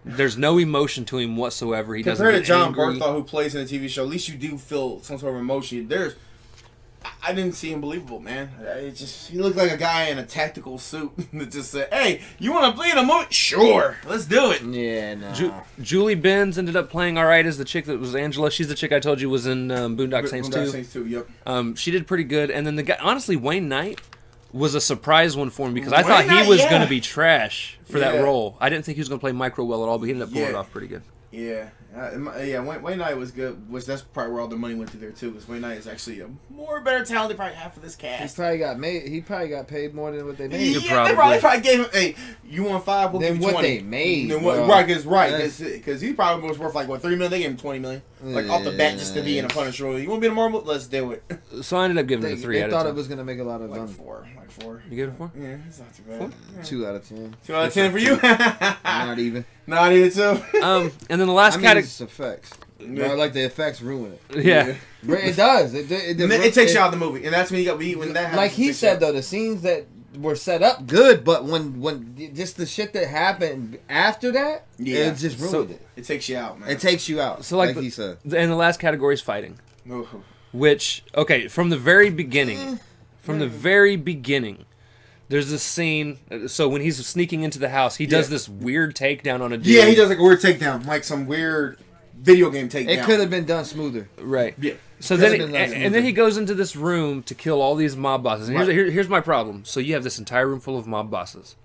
There's no emotion to him whatsoever. He doesn't Compared get to John angry. Bertha, who plays in a TV show, at least you do feel some sort of emotion. I didn't see him believable, man. He looked like a guy in a tactical suit that just said, "Hey, you want to play in a movie? Sure, let's do it." Yeah, nah. Julie Benz ended up playing all right as the chick that was Angela. She's the chick I told you was in Boondock Saints 2. Saints 2, yep. She did pretty good. And then the guy, honestly, Wayne Knight was a surprise one for me because I Wayne thought Knight, he was yeah. going to be trash for that Yeah. role. I didn't think he was going to play Micro well at all, but he ended up pulling it Yeah. off pretty good. Yeah, Wayne Knight was good. That's probably where all the money went to there too. Because Wayne Knight is actually a better talent they probably have for this He cast. probably got paid more than what they made. Yeah, they probably gave him. Hey, you want 5? We'll Than give you what 20. they made, Then bro. right, Yes. because he probably was worth like what, $3 million. They gave him $20 million, like off the bat, just to be in a Punisher role. You want to be in a Marvel? Let's do it. So I ended up giving it a 3 They out thought of it 10. was gonna make a lot of Like money. 4. You gave it a 4? Yeah, it's not too bad. 2 out of 10. 2 out of 10 for you. Not even. Not even 2. And then the last I mean, category. it's effects. I like the effects ruin it. Yeah. It does. It takes you out of the movie, and that's when when that happens. Like he it takes you said out. though, the scenes that were set up good, but when just the shit that happened after that, it just ruined it. It takes you out, man. It takes you out. So like he said. And the last category is fighting. Ooh. Which, okay, from the very beginning, There's this scene. So when he's sneaking into the house, he does this weird takedown on a dude. Yeah, he does like a weird takedown, like some weird video game takedown. It could have been done smoother. Right. Yeah. So then, and then he goes into this room to kill all these mob bosses. And here's my problem. So you have this entire room full of mob bosses.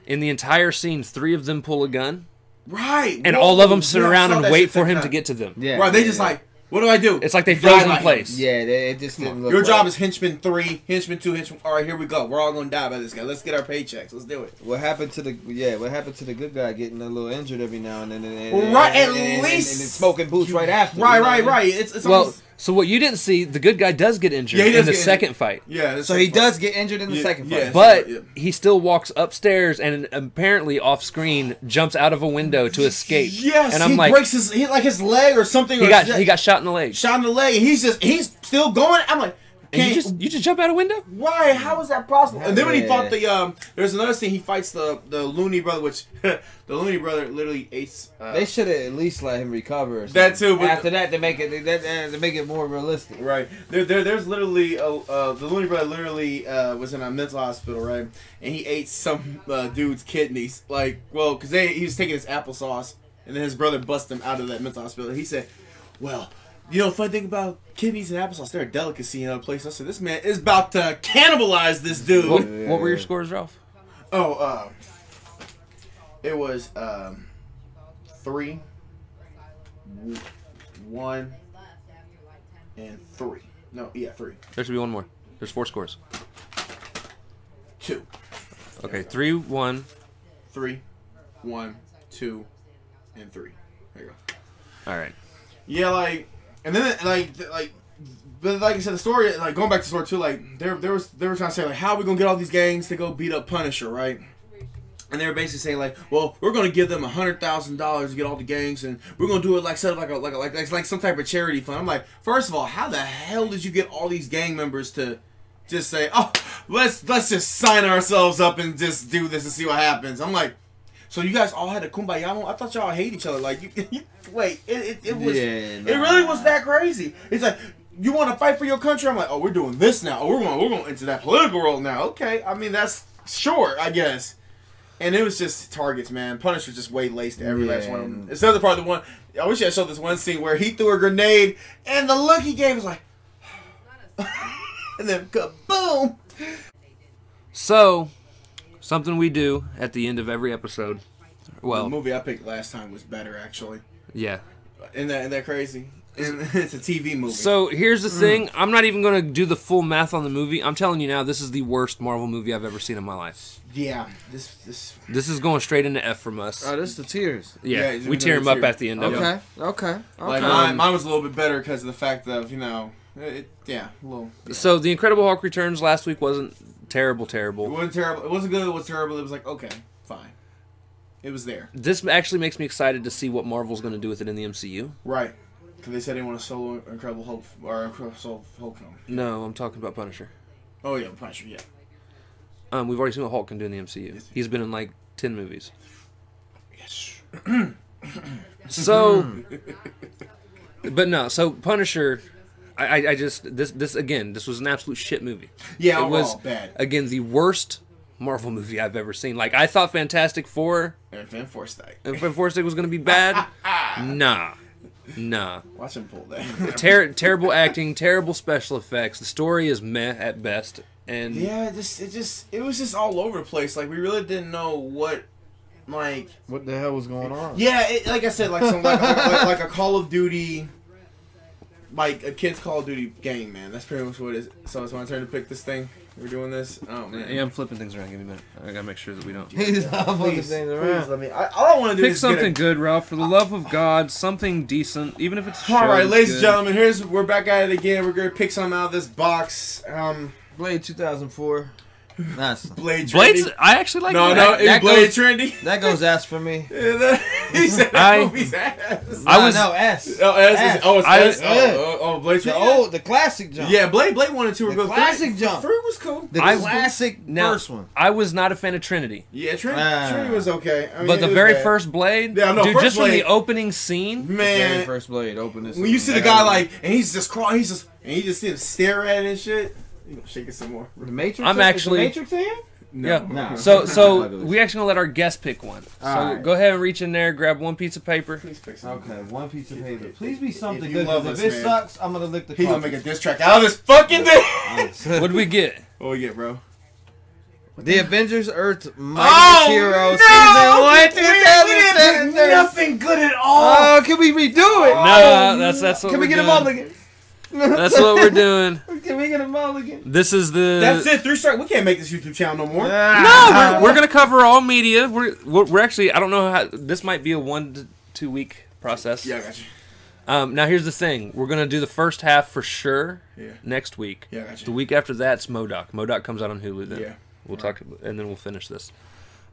In the entire scene, 3 of them pull a gun. Right. And all of them sit around and wait for him to get to them. Yeah. Right. They just like, what do I do? It's like they froze in place. Yeah, it just didn't look Your right. job is henchman 3, henchman 2, henchman. All right, here we go. We're all gonna die by this guy. Let's get our paychecks. Let's do it. What happened to the good guy getting a little injured every now and then? At least and smoking boots right after. Right. It's Well, almost, so what you didn't see, the good guy does get injured in the second fight. yeah. So he does get injured in the second fight. yeah. But he still walks upstairs and apparently off screen jumps out of a window to escape. Yes, and I'm he like, breaks his leg or something. he got shot in the leg. shot in the leg, and he's still going. I'm like, And you just jump out a window? why? How is that possible? And then when he Yeah. fought there's another scene. He fights the loony brother, which the loony brother literally ate. They should have at least let him recover. Or That too, but after that, to make it more realistic. right there's literally the loony brother literally was in a mental hospital, right? And he ate some dude's kidneys, like, well, because he was taking his applesauce, and then his brother busted him out of that mental hospital. He said, well, you know, the funny thing about kidneys and applesauce, they're a delicacy in other places. I said, this man is about to cannibalize this dude. What were your scores, Ralph? Oh, it was 3, 1, and 3. No, yeah, 3. There should be one more. There's 4 scores. 2. Okay, 3, 1. 3, 1, 2, and 3. There you go. All right. Yeah, like, and then but like I said, the story, like going back to the story too, like they were trying to say like, how are we gonna get all these gangs to go beat up Punisher, right? And they were basically saying like, well, we're gonna give them $100,000 to get all the gangs, and we're gonna do it like sort of like some type of charity fund. I'm like, first of all, how the hell did you get all these gang members to just say, oh, let's just sign ourselves up and just do this and see what happens? I'm like, so you guys all had a kumbaya moment? I thought y'all hate each other. Like, wait, it was, it really was that crazy. It's like, you want to fight for your country? I'm like, oh, we're doing this now. Oh, we're going into that political role now. Okay, I mean, that's sure, I guess. And it was just targets, man. Punisher just way laced every last one of them. It's the other part of the one. I wish I showed this one scene where he threw a grenade, and the look he gave was like, and then kaboom. So, Something we do at the end of every episode. Well, the movie I picked last time was better, actually. Yeah. Isn't that crazy? It's a TV movie. So here's the thing. I'm not even going to do the full math on the movie. I'm telling you now, this is the worst Marvel movie I've ever seen in my life. Yeah. This is going straight into F from us. Oh, this is the tears. Yeah, we tear him up at the end of it. Okay. Like mine was a little bit better because of the fact of, you know, a little. Yeah. So The Incredible Hulk Returns last week wasn't terrible. It wasn't terrible. It wasn't good. It was terrible. It was like, okay, fine. It was there. This actually makes me excited to see what Marvel's going to do with it in the MCU. Right. Because they said they want a solo Incredible Hulk or Incredible Hulk film. No, I'm talking about Punisher. Oh yeah, Punisher. Yeah. We've already seen what Hulk can do in the MCU. He's been in like 10 movies. Yes. So, but no. So Punisher, I just this was an absolute shit movie. Yeah, it was bad. Again, the worst Marvel movie I've ever seen. Like, I thought Fantastic Four and Fan Forsythe was going to be bad. Nah. Watch him pull that. Terrible acting, terrible special effects. The story is meh at best. And yeah, it was just all over the place. Like, we really didn't know what the hell was going on. Yeah, like I said, like like a Call of Duty, like a kid's Call of Duty game, man. That's pretty much what it is. So it's my turn to pick this thing. We're doing this. Oh man. Yeah, I'm flipping things around. Give me a minute. I gotta make sure that we don't. He's not flipping things around. Let me. All I want to do pick is something good, Ralph. For the love of God, something decent, even if it's. All right, ladies and gentlemen, we're back at it again. We're gonna pick something out of this box. Blade 2004. Nice. Blade. Blades. I actually like. Is Blade trendy? That goes ass for me. He said that movie's ass. No S. Oh, S. It's S. Oh, Blade trendy. The classic jump. Yeah, Blade 1 and 2 were good. Classic jump. 3 was cool. The classic first one. I was not a fan of Trinity. Yeah, Trinity was okay. I mean, but the very first Blade, dude, just from the opening scene, man. The very first Blade, open this. When you see the guy and he's just crawling, and you just see him stare at it and shit. You gonna shake it some more. The Matrix. I'm actually. Is the Matrix in? Yeah. Nah. So we actually gonna let our guest pick one. So Alright. go ahead and reach in there, grab one piece of paper. Please pick something. Okay, one piece of paper. Please be something if you good. love Because us, if it man. sucks, I'm gonna lick the. He gonna make a diss track out of this fucking thing. What did we get? What we get, bro? The Avengers Earth Mightiest Hero Season 1, 2017. Nothing good at all. Oh, can we redo it? No, that's what Can we we're get a doing. mulligan? That's what we're doing. Can we get a mulligan? This is the. That's it. 3 strike. We can't make this YouTube channel no more. No, we're gonna cover all media. We're actually. I don't know how. This might be a 1 to 2 week process. Yeah, I got you. Now here's the thing. We're gonna do the first half for sure. Yeah. Next week. Yeah, I got you. The week after that's MODOCK. MODOCK comes out on Hulu then. Yeah. We'll talk, and then we'll finish this.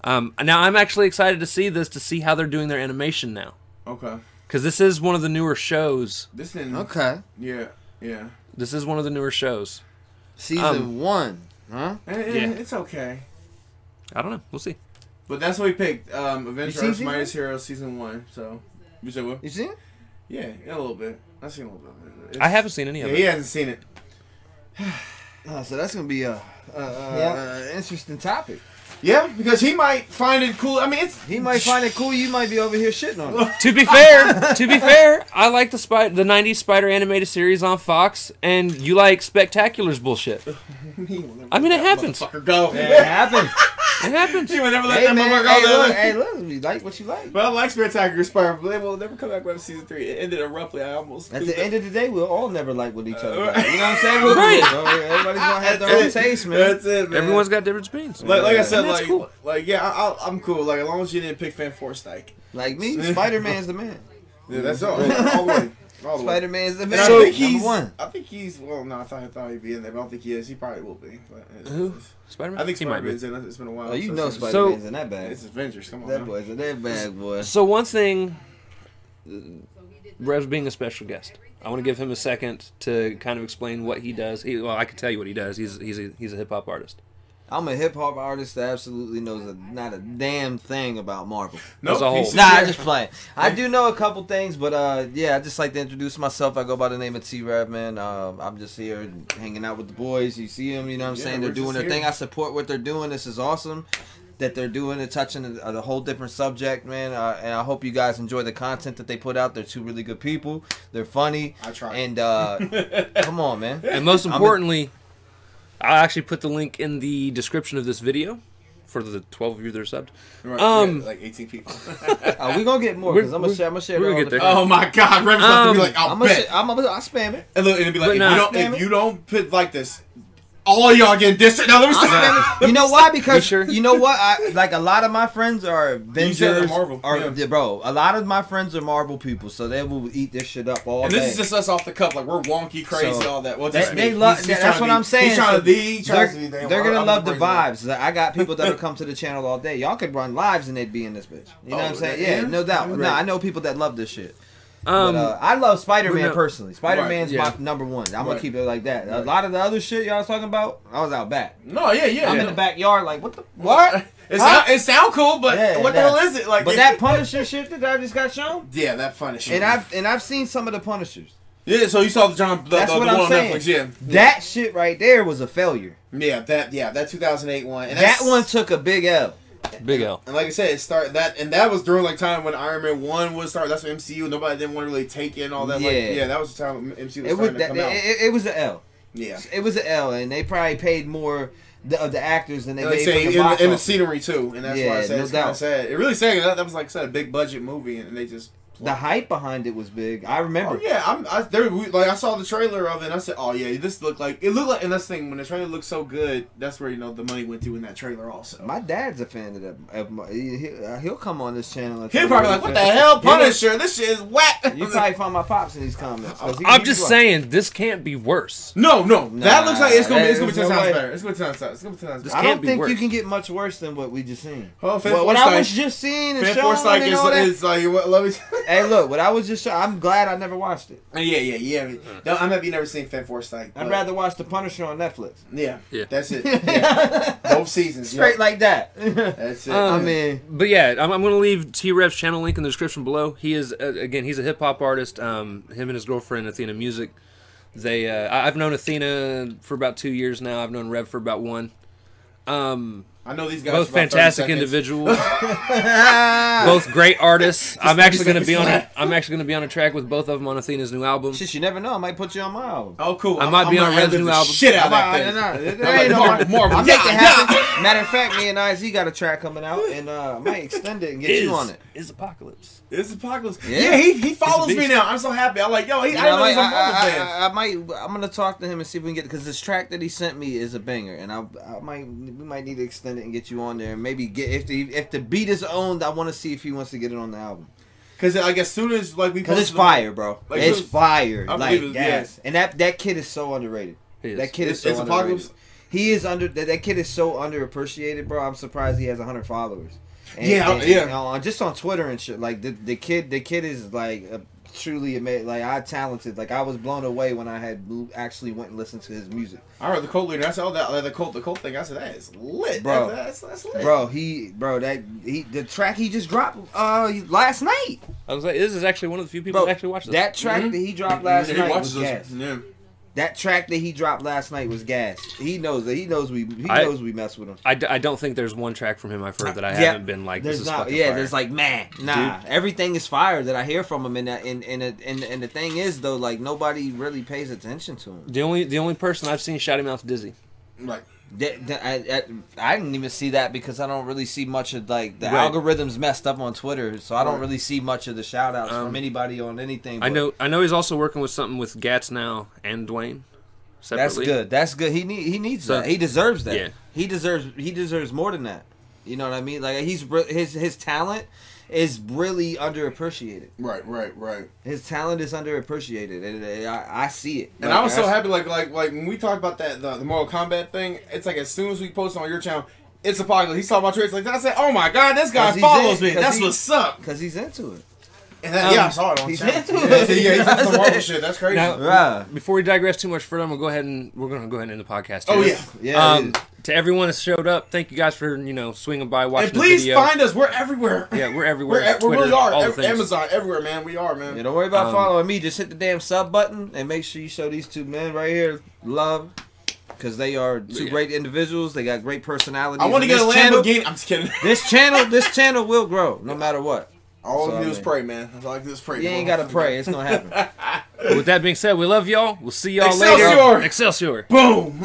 Now I'm actually excited to see this, to see how they're doing their animation now, Okay. because this is one of the newer shows. This didn't. Okay. Yeah. Yeah. This is one of the newer shows. Season 1, huh? Yeah. It's okay. I don't know. We'll see. But that's what we picked. Avengers seen Earth's season Mightiest Hero Season 1. So. You said what? You seen it? Yeah, a little bit. I've seen a little bit. I haven't seen any Yeah, of it. he hasn't seen it. So that's gonna be a interesting topic. Yeah, because he might find it cool. I mean, it's He might find it cool. You might be over here shitting on it. To be fair, I like the 90s Spider animated series on Fox, and you like Spectacular's bullshit. I mean, it happens. Motherfucker go. It happens. It happens. He would never let Hey that man, motherfucker go. hey look, you like what you like. But I like Spectacular Spider, but they will never come back with Season 3. It ended abruptly. I almost. At the end of the day, we'll all never like what each other. Right. Like. You know what I'm saying? We'll Right. Everybody's gonna have their own taste, man. That's it, man. Everyone's got different opinions. Like I said, And that's cool. I'm cool. Like as long as you didn't pick Fan Forsythe. Like me, Spider-Man's the man. Yeah, that's all. All the way. All the way. Spider-Man's the And man. I think Number he's. one. I think he's. Well, no, I thought he'd be in there, but I don't think he is. He probably will be. But Who? Spider-Man? I think He might be. Spider-Man's in it. It's been a while. Oh, you so know it's- Spider-Man's in that bag. It's Avengers. Come on, That man. boy's in that bag, boy. So one thing, Rev's being a special guest. I want to give him a second to kind of explain what he does. Well, I can tell you what he does. He's a hip hop artist. I'm a hip hop artist that absolutely knows not a damn thing about Marvel. Nope, As a whole. he's- Nah, I just playing. I do know a couple things, but yeah, I just like to introduce myself. I go by the name of T-Rev, man. I'm just here hanging out with the boys. You see them, you know what I'm Yeah, saying? They're we're doing just their here. thing. I support what they're doing. This is awesome that they're doing it, touching a whole different subject, man. And I hope you guys enjoy the content that they put out. They're two really good people. They're funny. I try. And come on, man. And most importantly, I'll actually put the link in the description of this video for the 12 of you that are subbed. Right, Um, like 18 people. We gonna get more because I'm gonna share. I'm gonna share. we're it gonna all get the there. time. Oh my God, Rev's about to be like, I'll bet. I'll spam it. And look, and it'd be like, But nah. if you don't put like this, all of y'all getting dissed. Now let me stop. You know why? Because sure? you know what? Like a lot of my friends are You said they're Avengers. Marvel, yeah. Bro, a lot of my friends are Marvel people, so they will eat this shit up all And day. this is just us off the cuff, like we're wonky, crazy, So, all that. Well, they- just they me. love- He's that's trying to what be- I'm saying. He's trying So to be. He's trying to be. they're gonna I'm love the crazy man. vibes. I got people that'll come to the channel all day. Y'all could run lives and they'd be in this bitch. You know what I'm saying? yeah? Yeah, no doubt. Right. No, I know people that love this shit. But, I love we're Spider-Man not- personally. Spider-Man's Right, yeah. my number one. I'm gonna Right. keep it like that. A Right. lot of the other shit y'all was talking about, I was out back. No, yeah. I'm in the backyard like, what the what? It sound cool, but Yeah, what the that- hell is it? Like, But that Punisher shit that I just got shown, yeah, that funny shit. and I've seen some of the Punishers. Yeah, so you saw the That's the what one I'm on saying. Netflix, yeah. That shit right there was a failure. That 2008 one. And That one took a big L. Big L. And like I said, it started that was during like time when Iron Man 1 was started. That's what MCU. Nobody didn't want to really take it and all that. Yeah. That was the time MCU was It was starting to come out. it was an L. Yeah. It was an L, and they probably paid more of the actors than they And like I made say, from the box in the office. scenery too, and that's why I Yeah, said no it's kind doubt. of sad. It really sad. That was like I said, a big budget movie, and they just. The hype behind it was big. I remember. Oh yeah, I saw the trailer of it, and I said, oh yeah, this looked like, and that's the thing, when the trailer looks so good, that's where the money went to in that trailer also. My dad's a fan of that. He'll come on this channel. And He'll tell probably me like, what he's the a fan. hell, Punisher? This shit is whack. You probably find my pops in these comments. 'cause he- I'm he's just right. saying, this can't be worse. No, that looks like it's gonna be there's 10 no times way. better. It's gonna be 10 times. It's gonna be 10 times This better. I can't don't be think worse. you can get much worse than what we just seen. Oh, Fan What I was Forsythe. just seeing and Fan showing Forsythe and all that. is like, let me. Hey, look, what I was just showing, I'm glad I never watched it. Yeah. I might be never seen Fan Forsythe. I'd rather watch The Punisher on Netflix. Yeah. That's it. Yeah. Both seasons. Straight like that. That's it. Um, I mean, But yeah, I'm going to leave T-Rev's channel link in the description below. He is, again, he's a hip-hop artist. Him and his girlfriend, Athena Music. I've known Athena for about 2 years now. I've known Rev for about 1. I know these guys. Both fantastic individuals. Both great artists. I'm actually going to be on a track with both of them on Athena's new album. Shit, you never know. I might put you on my album. Oh, cool. I might be on Red's new album. Shit out of that thing. I'll make it happen. Matter of fact, me and Iz got a track coming out, and I might extend it and get you on it. Is Apocalypse. It's Apocalypse. Yeah, he follows me now. I'm so happy. I'm like, yo, I didn't know he's a Marvel fan. I'm gonna talk to him and see if we can get, because this track that he sent me is a banger, and we might need to extend it and get you on there, and maybe get if the beat is owned, I want to see if he wants to get it on the album. Because like as soon as like we, because it's fire, bro. Like, it's fire. Like yes, and that kid is so underrated. That kid is so underrated. Apocalypse. He is that kid is so underappreciated, bro. I'm surprised he has 100 followers. And, just on Twitter and shit. Like the kid is like truly amazing. Like talented. Like I was blown away when I had actually went and listened to his music. I heard the cult leader. I said, oh, that the cult thing. I said, that is lit, bro. That's lit, bro. The track he just dropped last night. I was like, this is actually one of the few people that actually watched this. That track that he dropped last night was gas. Yeah. That track that he dropped last night was gas. He knows that. He knows we mess with him. I don't think there's one track from him I've heard that I haven't been like, this is fucking fire. There's like, man, nah. Dude. Everything is fire that I hear from him, and the thing is though, like nobody really pays attention to him. The only person I've seen shout him out's Dizzy. Right. I didn't even see that because I don't really see much of like the algorithms messed up on Twitter, so I don't really see much of the shout outs from anybody on anything. But I know he's also working with something with Gats now and Dwayne separately. That's good. He needs that. He deserves that. Yeah. He deserves more than that. You know what I mean? Like his talent is really underappreciated. Right. His talent is underappreciated, and I see it. And I was so happy, like when we talked about that the Mortal Kombat thing. It's like as soon as we posted on your channel, it's Apocalypse. He's talking about trades like that. I said, oh my god, this guy follows me. That's what's up. Because he's into it. And I saw it on channel. He's into the Marvel shit. That's crazy. Now, before we digress too much further, we're gonna go ahead and end the podcast. Oh yeah. To everyone that showed up, thank you guys for swinging by, watching the video. And please find us. We're everywhere. Yeah, we're everywhere. We Twitter, really are. all the things. Amazon, everywhere, man. We are, man. Yeah, don't worry about following me. Just hit the damn sub button and make sure you show these two men right here love. Because they are two great individuals. They got great personalities. I want to get a Lamborghini. I'm just kidding. This channel will grow no matter what. All I do is pray, man. All I do is pray. You ain't got to pray. It's going to happen. With that being said, we love y'all. We'll see y'all later. Excelsior. Boom.